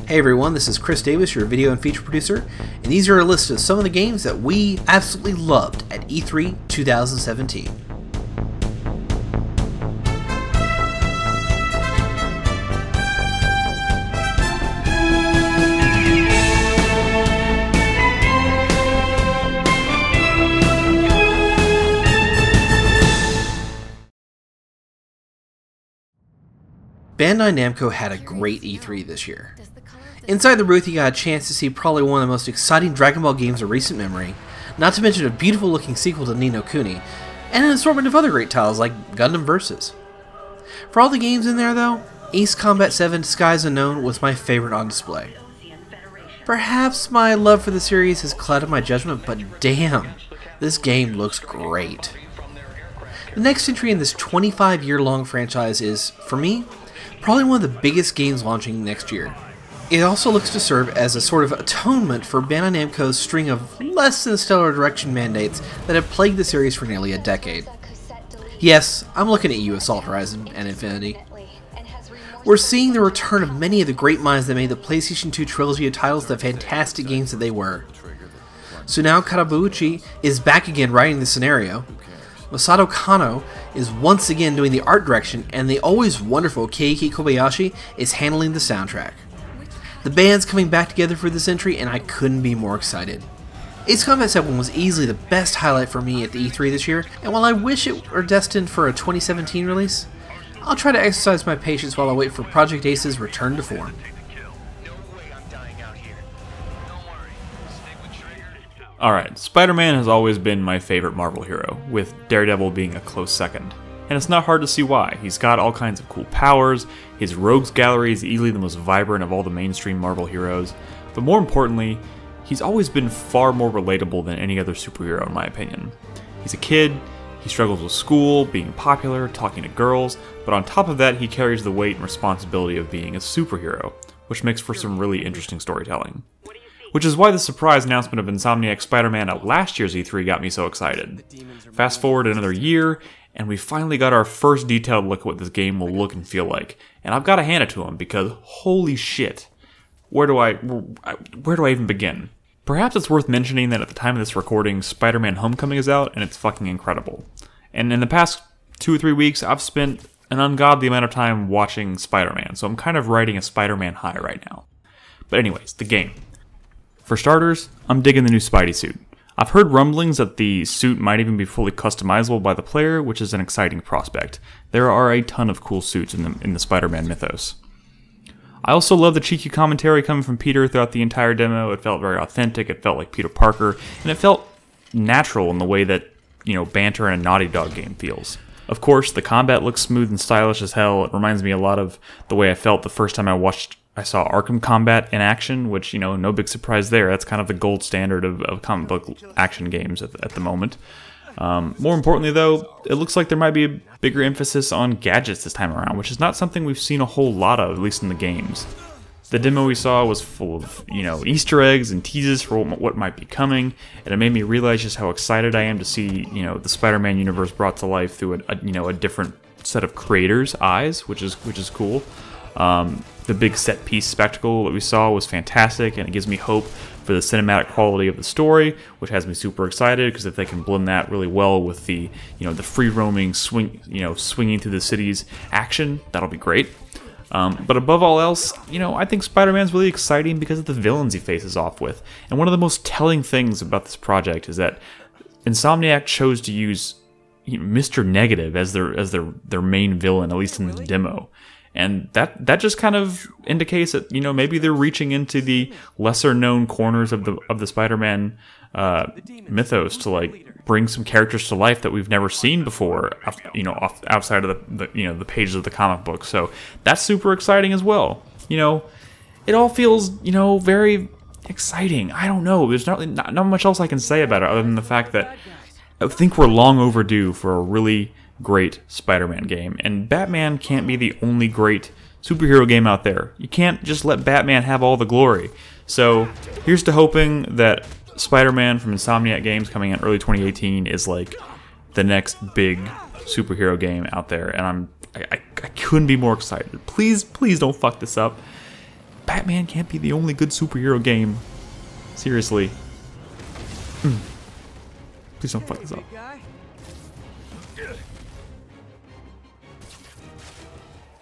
Hey everyone, this is Chris Davis, your video and feature producer, and these are a list of some of the games that we absolutely loved at E3 2017. Bandai Namco had a great E3 this year. Inside the booth, you got a chance to see probably one of the most exciting Dragon Ball games of recent memory, not to mention a beautiful looking sequel to Ni no Kuni, and an assortment of other great titles like Gundam Versus. For all the games in there though, Ace Combat 7 Skies Unknown was my favorite on display. Perhaps my love for the series has clouded my judgment, but damn, this game looks great. The next entry in this 25-year-long franchise is, for me, probably one of the biggest games launching next year. It also looks to serve as a sort of atonement for Bandai Namco's string of less than stellar direction mandates that have plagued the series for nearly a decade. Yes, I'm looking at you, Assault Horizon and Infinity. We're seeing the return of many of the great minds that made the PlayStation 2 trilogy of titles the fantastic games that they were. So now Katabuchi is back again writing the scenario, Masato Kano is once again doing the art direction, and the always wonderful Keiki Kobayashi is handling the soundtrack. The band's coming back together for this entry, and I couldn't be more excited. Ace Combat 7 was easily the best highlight for me at the E3 this year, and while I wish it were destined for a 2017 release, I'll try to exercise my patience while I wait for Project Ace's return to form. Alright, Spider-Man has always been my favorite Marvel hero, with Daredevil being a close second. And it's not hard to see why. He's got all kinds of cool powers, his rogues gallery is easily the most vibrant of all the mainstream Marvel heroes, but more importantly, he's always been far more relatable than any other superhero in my opinion. He's a kid, he struggles with school, being popular, talking to girls, but on top of that he carries the weight and responsibility of being a superhero, which makes for some really interesting storytelling. Which is why the surprise announcement of Insomniac Spider-Man at last year's E3 got me so excited. Fast forward another year, and we finally got our first detailed look at what this game will look and feel like. And I've got to hand it to him, because holy shit, where do I even begin? Perhaps it's worth mentioning that at the time of this recording, Spider-Man Homecoming is out, and it's fucking incredible. And in the past 2 or 3 weeks, I've spent an ungodly amount of time watching Spider-Man, so I'm kind of riding a Spider-Man high right now. But anyways, the game. For starters, I'm digging the new Spidey suit. I've heard rumblings that the suit might even be fully customizable by the player, which is an exciting prospect. There are a ton of cool suits in the Spider-Man mythos. I also love the cheeky commentary coming from Peter throughout the entire demo. It felt very authentic, it felt like Peter Parker, and it felt natural in the way that, banter in a Naughty Dog game feels. Of course, the combat looks smooth and stylish as hell. It reminds me a lot of the way I felt the first time I saw Arkham Combat in action, which, no big surprise there. That's kind of the gold standard of comic book action games at the moment. More importantly, though, it looks like there might be a bigger emphasis on gadgets this time around, which is not something we've seen a whole lot of, at least in the games. The demo we saw was full of, Easter eggs and teases for what might be coming, and it made me realize just how excited I am to see, the Spider-Man universe brought to life through a different set of creators' eyes, which is cool. The big set piece spectacle that we saw was fantastic, and it gives me hope for the cinematic quality of the story, which has me super excited, because if they can blend that really well with the the free roaming swinging through the cities action, that'll be great. But above all else, I think Spider-Man's really exciting because of the villains he faces off with. And one of the most telling things about this project is that Insomniac chose to use Mr. Negative as their main villain, at least in the demo. And that just kind of indicates that, maybe they're reaching into the lesser known corners of the Spider-Man mythos to bring some characters to life that we've never seen before, outside of the pages of the comic book. So that's super exciting as well. It all feels, very exciting. I don't know. There's not much else I can say about it other than the fact that I think we're long overdue for a really great Spider-Man game, and Batman can't be the only great superhero game out there. You can't just let Batman have all the glory. So here's to hoping that Spider-Man from Insomniac Games coming out early 2018 is the next big superhero game out there, and I couldn't be more excited. Please don't fuck this up. Batman can't be the only good superhero game. Seriously. Please don't fuck this up.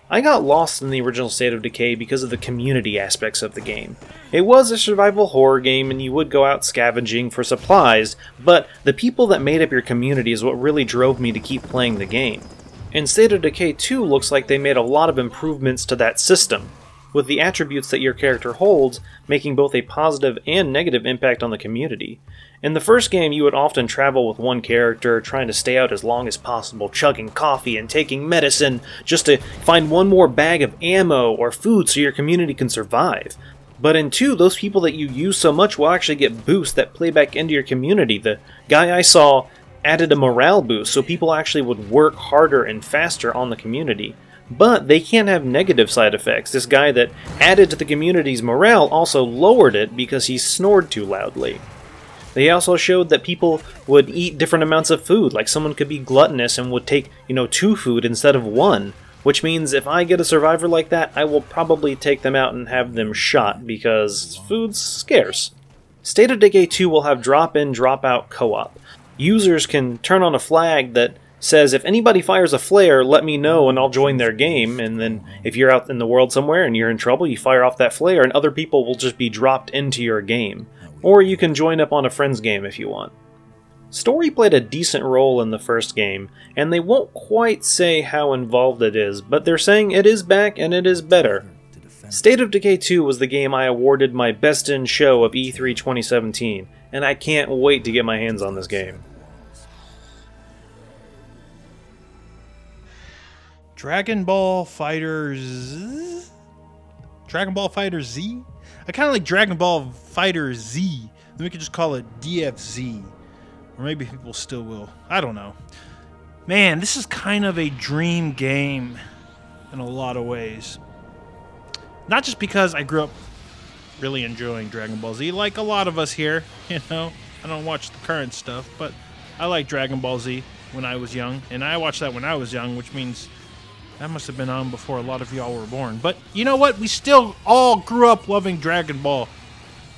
I got lost in the original State of Decay because of the community aspects of the game. It was a survival horror game and you would go out scavenging for supplies, but the people that made up your community is what really drove me to keep playing the game. And State of Decay 2 looks like they made a lot of improvements to that system, with the attributes that your character holds making both a positive and negative impact on the community. In the first game, you would often travel with one character, trying to stay out as long as possible, chugging coffee and taking medicine just to find one more bag of ammo or food so your community can survive. But in 2, those people that you use so much will actually get boosts that play back into your community. The guy I saw added a morale boost, so people actually would work harder and faster on the community. But they can't have negative side effects. This guy that added to the community's morale also lowered it because he snored too loudly. They also showed that people would eat different amounts of food, like someone could be gluttonous and would take, 2 food instead of 1, which means if I get a survivor like that, I will probably take them out and have them shot because food's scarce. State of Decay 2 will have drop-in, drop-out co-op. Users can turn on a flag that says, if anybody fires a flare, let me know and I'll join their game, and then if you're out in the world somewhere and you're in trouble, you fire off that flare and other people will just be dropped into your game. Or you can join up on a friend's game if you want. Story played a decent role in the first game, and they won't quite say how involved it is, but they're saying it is back and it is better. State of Decay 2 was the game I awarded my Best in Show of E3 2017, and I can't wait to get my hands on this game. Dragon Ball FighterZ? Dragon Ball FighterZ? I kind of like Dragon Ball FighterZ. Then we could just call it DFZ. Or maybe people still will. I don't know. Man, this is kind of a dream game in a lot of ways. Not just because I grew up really enjoying Dragon Ball Z, like a lot of us here, I don't watch the current stuff, but I like Dragon Ball Z when I was young. And I watched that when I was young, which means that must have been on before a lot of y'all were born. But you know what? We still all grew up loving Dragon Ball.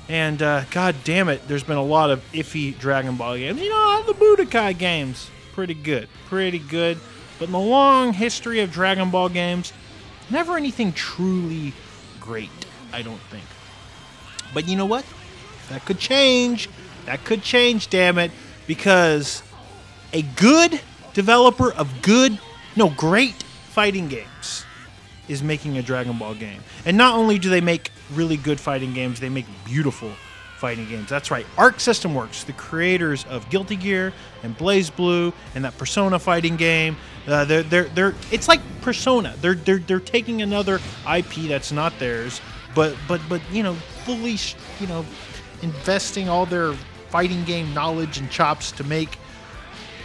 And god damn it, there's been a lot of iffy Dragon Ball games. The Budokai games, pretty good. Pretty good. But in the long history of Dragon Ball games, never anything truly great, I don't think. But you know what? That could change. That could change, damn it. Because a good developer of great fighting games is making a Dragon Ball game. And not only do they make really good fighting games, they make beautiful fighting games. That's right, Arc System Works, the creators of Guilty Gear and BlazBlue and that Persona fighting game. It's like Persona. They're taking another IP that's not theirs, but fully investing all their fighting game knowledge and chops to make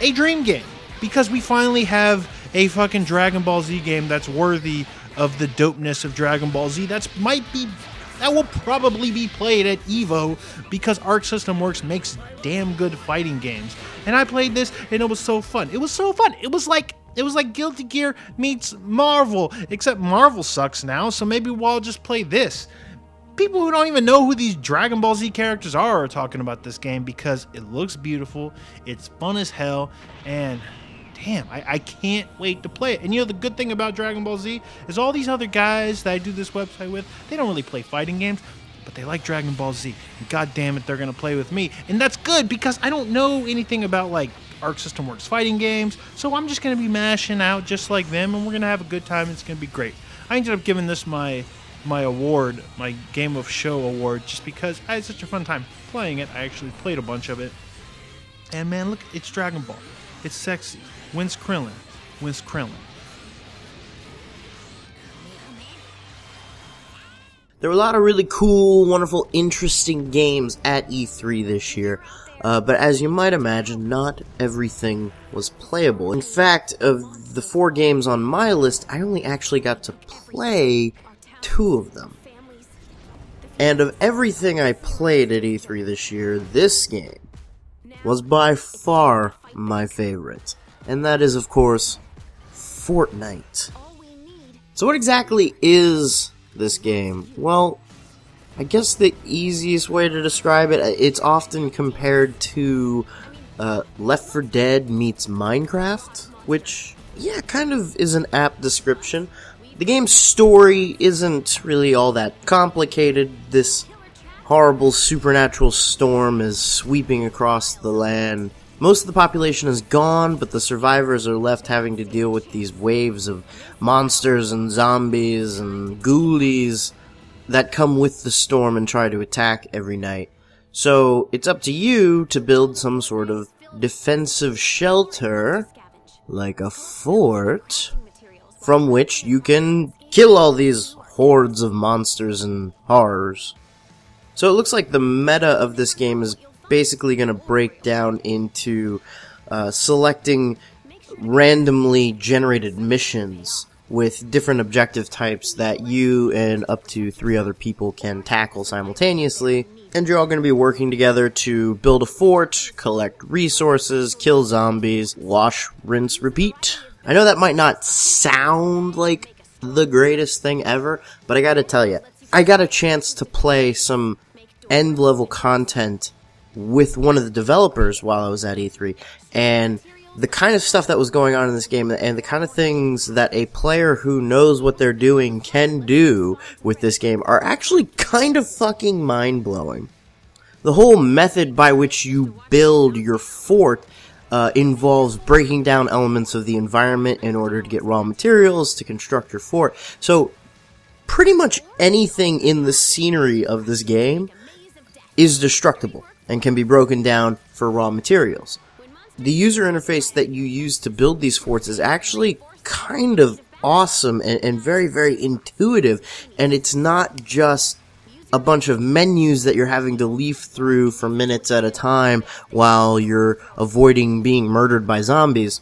a dream game. Because we finally have a fucking Dragon Ball Z game that's worthy of the dopeness of Dragon Ball Z. That will probably be played at EVO because Arc System Works makes damn good fighting games. And I played this and it was so fun. It was so fun. It was like Guilty Gear meets Marvel, except Marvel sucks now, so maybe we'll just play this. People who don't even know who these Dragon Ball Z characters are talking about this game because it looks beautiful, it's fun as hell, and damn, I can't wait to play it. And the good thing about Dragon Ball Z is all these other guys that I do this website with, they don't really play fighting games, but they like Dragon Ball Z. And god damn it, they're going to play with me. And that's good because I don't know anything about like Arc System Works fighting games, so I'm just going to be mashing out just like them, and we're going to have a good time. It's going to be great. I ended up giving this my award, my Game of Show award, just because I had such a fun time playing it. I actually played a bunch of it. And man, look, it's Dragon Ball. It's sexy. When's Krillin? When's Krillin? There were a lot of really cool, wonderful, interesting games at E3 this year, but as you might imagine, not everything was playable. In fact, of the 4 games on my list, I only actually got to play 2 of them. And of everything I played at E3 this year, this game was by far my favorite. And that is, of course, Fortnite. So what exactly is this game? Well, I guess the easiest way to describe it, it's often compared to Left 4 Dead meets Minecraft, which, yeah, kind of is an apt description. The game's story isn't really all that complicated. This horrible supernatural storm is sweeping across the land. Most of the population is gone, but the survivors are left having to deal with these waves of monsters and zombies and ghoulies that come with the storm and try to attack every night. So it's up to you to build some sort of defensive shelter, like a fort, from which you can kill all these hordes of monsters and horrors. So it looks like the meta of this game is basically going to break down into selecting randomly generated missions with different objective types that you and up to 3 other people can tackle simultaneously. And you're all going to be working together to build a fort, collect resources, kill zombies, wash, rinse, repeat. I know that might not sound like the greatest thing ever, but I gotta tell you, I got a chance to play some end-level content with one of the developers while I was at E3, and the kind of stuff that was going on in this game and the kind of things that a player who knows what they're doing can do with this game are actually kind of fucking mind-blowing. The whole method by which you build your fort involves breaking down elements of the environment in order to get raw materials to construct your fort. So, pretty much anything in the scenery of this game is destructible and can be broken down for raw materials. The user interface that you use to build these forts is actually kind of awesome and very, very intuitive, and it's not just a bunch of menus that you're having to leaf through for minutes at a time while you're avoiding being murdered by zombies.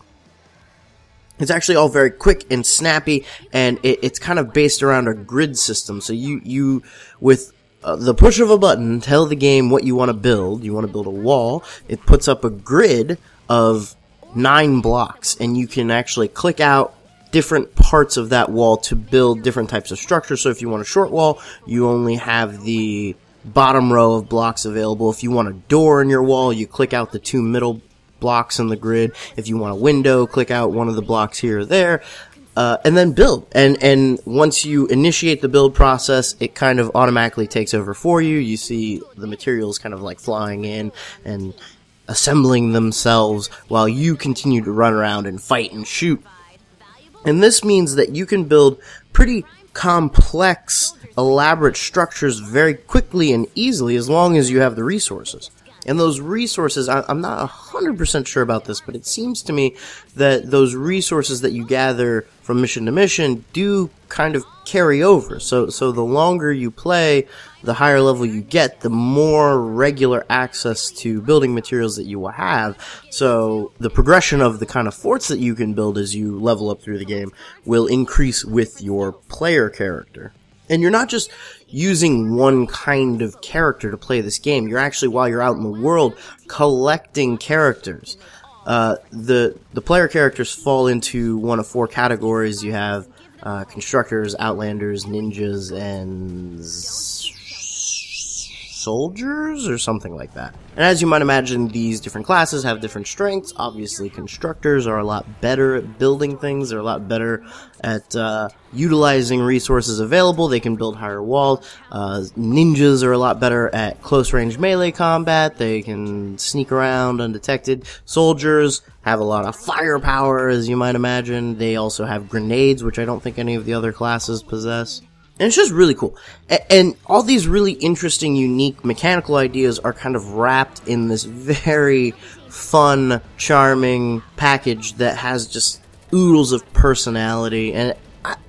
It's actually all very quick and snappy, and it's kind of based around a grid system. So you with the push of a button, tell the game what you want to build. You want to build a wall. It puts up a grid of 9 blocks, and you can actually click out different parts of that wall to build different types of structures. So if you want a short wall, you only have the bottom row of blocks available. If you want a door in your wall, you click out the 2 middle blocks in the grid. If you want a window, click out one of the blocks here or there, and then build. And once you initiate the build process, it kind of automatically takes over for you. You see the materials kind of like flying in and assembling themselves while you continue to run around and fight and shoot. And this means that you can build pretty complex, elaborate structures very quickly and easily as long as you have the resources. And those resources, I'm not 100% sure about this, but it seems to me that those resources that you gather from mission to mission do kind of carry over. So the longer you play, the higher level you get, the more regular access to building materials that you will have. So the progression of the kind of forts that you can build as you level up through the game will increase with your player character. And you're not just using one kind of character to play this game. You're actually, while you're out in the world, collecting characters. The player characters fall into one of 4 categories. You have constructors, outlanders, ninjas, and soldiers, or something like that. And as you might imagine, these different classes have different strengths. Obviously, constructors are a lot better at building things. They're a lot better at utilizing resources available. They can build higher walls. Ninjas are a lot better at close-range melee combat. They can sneak around undetected. Soldiers have a lot of firepower, as you might imagine. They also have grenades, which I don't think any of the other classes possess. And it's just really cool. And all these really interesting, unique mechanical ideas are kind of wrapped in this very fun, charming package that has just oodles of personality. And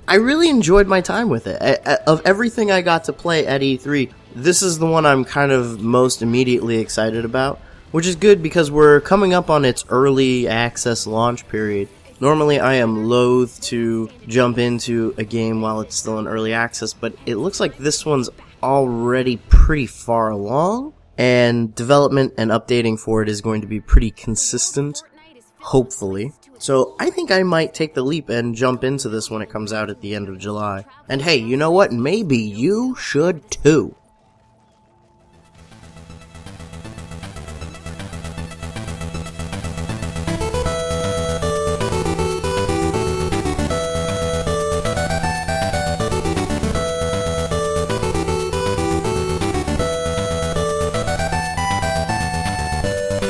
I really enjoyed my time with it. Of everything I got to play at E3, this is the one I'm kind of most immediately excited about. Which is good because we're coming up on its early access launch period. Normally, I am loath to jump into a game while it's still in early access, but it looks like this one's already pretty far along, and development and updating for it is going to be pretty consistent, hopefully. So I think I might take the leap and jump into this when it comes out at the end of July. And hey, you know what? Maybe you should too.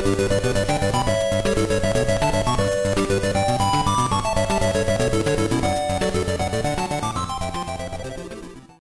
Bye.